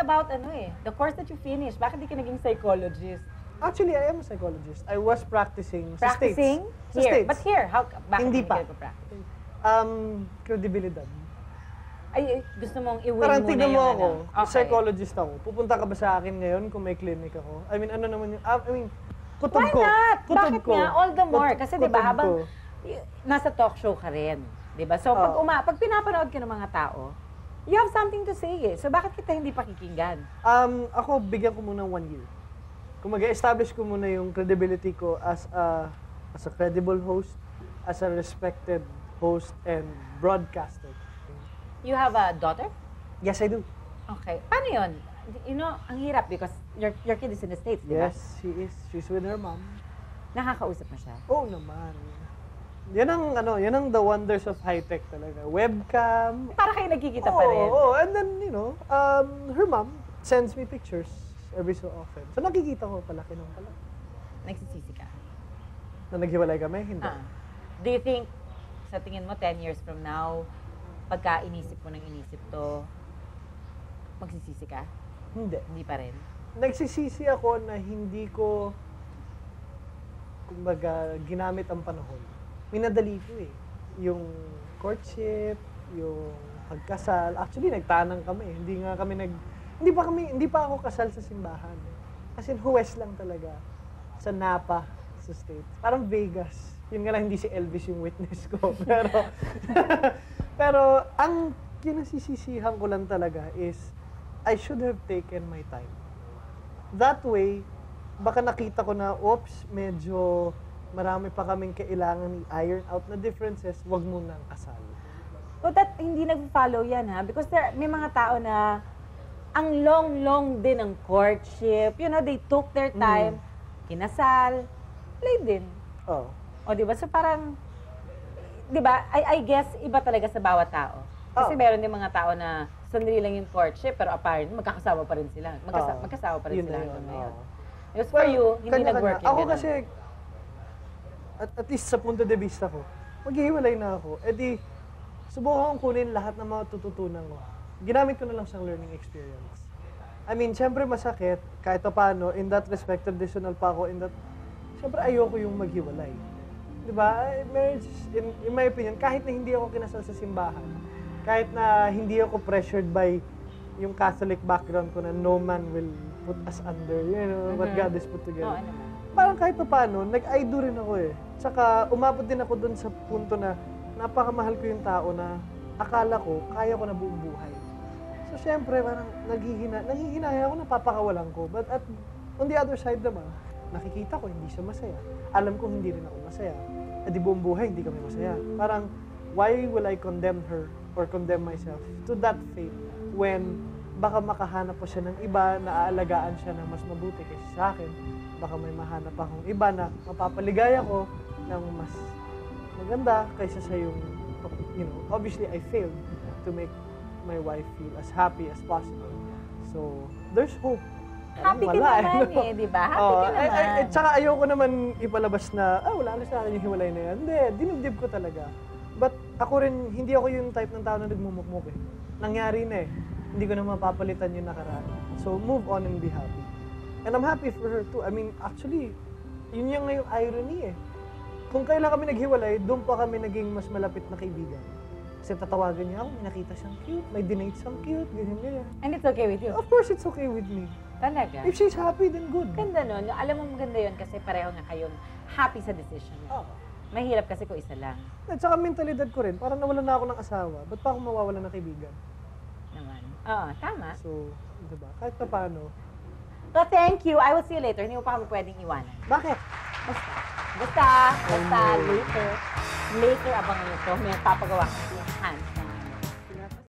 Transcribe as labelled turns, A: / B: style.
A: about the course that you finished? Bakit di ka naging psychologist?
B: Actually, I am a psychologist. I was practicing sa States.
A: Practicing?
B: Sa
A: Here.
B: States.
A: But here, bakit
B: Hindi
A: hindi
B: pa.
A: ka nagpa-practice?
B: Credibilidad.
A: Ay, gusto mong i-win
B: Parang
A: muna
B: tignan
A: yung
B: mo ako,
A: Okay.
B: psychologist ako. Pupunta ka ba sa akin ngayon kung may clinic ako? I mean, ano naman yung, kutob
A: Why
B: ko.
A: not?
B: Kutob
A: Bakit
B: ko.
A: nga? All the more. Kasi di ba,
B: Kutob
A: habang
B: ko.
A: nasa talk show ka rin. Di ba? So, pag pinapanood ka ng mga tao, you have something to say eh. So, bakit kita hindi pakikinggan?
B: Ako, bigyan ko muna 1 year. Kung mag-establish ko muna yung credibility ko as a credible host, as a respected host and broadcaster.
A: You have a daughter?
B: Yes, I do.
A: Okay. Paano yun? You know, ang hirap because your kid is in the States, di ba?
B: Yes, she is. She's with her mom.
A: Nakakausap mo siya?
B: Oo naman. Yan ang the wonders of high-tech talaga. Webcam.
A: Para kayo nagkikita pa rin.
B: Oo, and then, her mom sends me pictures every so often. So nakikita ko palaki ng palaki.
A: Nagsisisi ka?
B: Na naghiwalay kami? Hindi.
A: Do you think, sa tingin mo, 10 years from now, pagka inisip mo ng inisip to, magsisisi ka?
B: Hindi.
A: Hindi pa rin?
B: Nagsisisi ako na hindi ko, kumbaga, ginamit ang panahon. Minadali ko eh. Yung courtship, yung pagkasal. Actually, nagtanang kami. Hindi pa ako kasal sa simbahan. Kasi huwes lang talaga. Sa Napa, sa States. Parang Vegas. Yun nga lang, hindi si Elvis yung witness ko. Pero ang kinasisisihan ko lang talaga is, I should have taken my time. That way, baka nakita ko na, oops, medyo marami pa kaming kailangan i-iron out na differences, wag mo nang kasal.
A: But hindi nag-follow yan ha? Because may mga tao na ang long din ng courtship. You know, they took their time, kinasal, late din.
B: Oh.
A: O, di ba? So parang, di ba, I guess, iba talaga sa bawat tao. Kasi meron din mga tao na sandali lang yung courtship, pero apparently, magkakasama pa rin sila. Magkasama pa rin sila hanggang ngayon. Because for you, hindi nag-work yung
B: Ako
A: ganun.
B: kasi, at least sa punto de vista ko, maghihiwalay na ako. E di, subukan kong kunin lahat ng mga tututunan ko. Ginamit ko na lang siyang learning experience. I mean, syempre masakit, kahit pa paano, in that respect, traditional pa ako, syempre ayoko yung maghiwalay. Diba? Marriage, in my opinion, kahit na hindi ako kinasal sa simbahan, kahit na hindi ako pressured by yung Catholic background ko na no man will put us under, what God has put together. Parang kahit pa paano, nag-I do rin ako eh. Tsaka umabot din ako dun sa punto na napakamahal ko yung tao na akala ko, kaya ko na buong buhay. So syempre, parang nanghihinaya ako, napapakawalan ko. But on the other side naman, nakikita ko hindi siya masaya. Alam ko hindi rin ako masaya. Di buong buhay, hindi kami masaya. Parang, why will I condemn her or condemn myself to that fate when baka makahanap pa siya ng iba na aalagaan siya na mas mabuti kaysa sa akin. Baka may mahanap akong iba na mapapaligaya ko ng mas maganda kaysa sa yung, obviously I failed to make my wife feel as happy as possible. So, there's hope.
A: Happy ka naman di ba? Happy ka naman.
B: Tsaka ayoko naman ipalabas na, wala na sa akin yung hiwalay na yan. Hindi, dinibdib ko talaga. But ako rin, hindi ako yung type ng tao na nagmumukmuk eh. Nangyari na eh. Hindi ko na mapapalitan yung nakaraan. So, move on and be happy. And I'm happy for her too. I mean, actually, yun yung ngayong irony eh. Kung kailan kami naghiwalay, doon pa kami naging mas malapit na kaibigan. Kasi tatawagan niya ako, may nakita siyang cute, may dinate siyang cute, ganyan.
A: And it's okay with you?
B: Of course, it's okay with me.
A: Talaga?
B: If she's happy, then good.
A: Ganda nun. Alam mo, maganda yun kasi pareho nga kayong happy sa decision mo. Mahirap kasi kung isa lang.
B: At saka mentalidad ko rin, parang nawalan na ako ng asawa, ba't pa ako mawawalan ng kaibigan?
A: Naman. Oo, tama.
B: So, diba? Kahit pa paano.
A: So, thank you. I will see you later. Hindi mo pa kami pwedeng iwanan.
B: Bakit?
A: Basta later. Later, abangan nyo to. May papagawa ko. Hand.